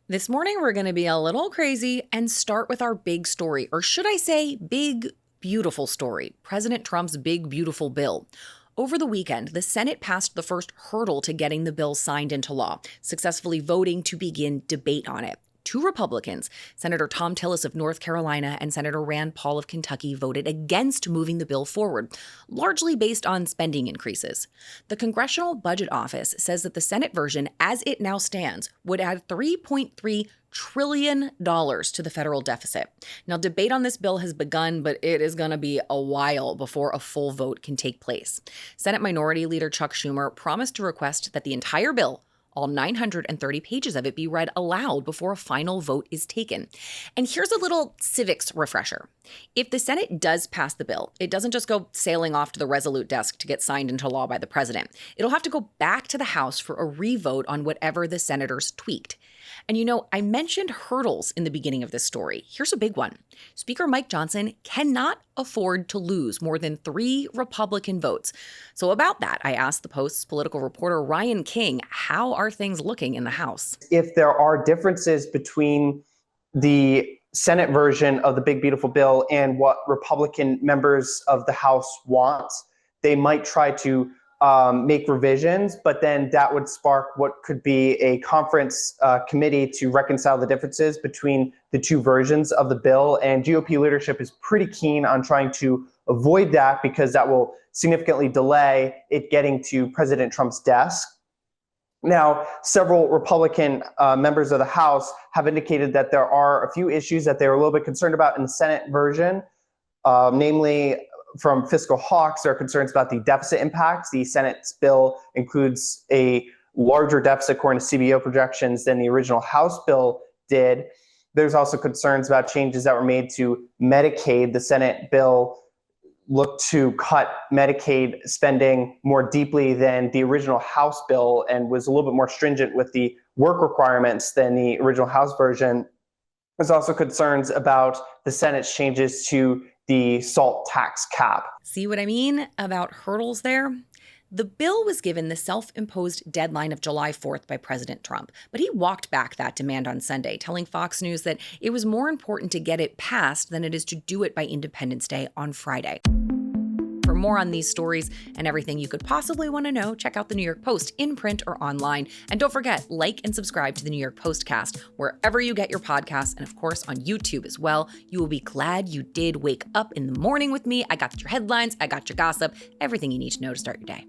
This morning, we're going to be a little crazy and start with our big story, or should I say, big, beautiful story President Trump's big, beautiful bill. Over the weekend, the Senate passed the first hurdle to getting the bill signed into law, successfully voting to begin debate on it. Two Republicans, Senator Tom Tillis of North Carolina and Senator Rand Paul of Kentucky, voted against moving the bill forward, largely based on spending increases. The Congressional Budget Office says that the Senate version, as it now stands, would add $3.3 trillion to the federal deficit. Now, debate on this bill has begun, but it is going to be a while before a full vote can take place. Senate Minority Leader Chuck Schumer promised to request that the entire bill, all 930 pages of it, be read aloud before a final vote is taken. And here's a little civics refresher. If the Senate does pass the bill, it doesn't just go sailing off to the Resolute desk to get signed into law by the president. It'll have to go back to the House for a revote on whatever the senators tweaked. And I mentioned hurdles in the beginning of this story. Here's a big one. Speaker Mike Johnson cannot afford to lose more than 3 Republican votes. So about that, I asked the Post's political reporter Ryan King, how are things looking in the House? If there are differences between the Senate version of the big, beautiful bill and what Republican members of the House want, they might try to make revisions, but then that would spark what could be a conference committee to reconcile the differences between the two versions of the bill. And GOP leadership is pretty keen on trying to avoid that because that will significantly delay it getting to President Trump's desk. Now, several Republican members of the House have indicated that there are a few issues that they were a little bit concerned about in the Senate version, namely from fiscal hawks. There are concerns about the deficit impacts. The Senate's bill includes a larger deficit according to CBO projections than the original House bill did. There's also concerns about changes that were made to Medicaid. The Senate bill looked to cut Medicaid spending more deeply than the original House bill and was a little bit more stringent with the work requirements than the original House version. There's also concerns about the Senate's changes to the SALT tax cap. See what I mean about hurdles there? The bill was given the self-imposed deadline of July 4th by President Trump, but he walked back that demand on Sunday, telling Fox News that it was more important to get it passed than it is to do it by Independence Day on Friday. For more on these stories and everything you could possibly want to know, check out the New York Post in print or online. And don't forget, like and subscribe to the New York Postcast wherever you get your podcasts, and of course on YouTube as well. You will be glad you did wake up in the morning with me. I got your headlines, I got your gossip, everything you need to know to start your day.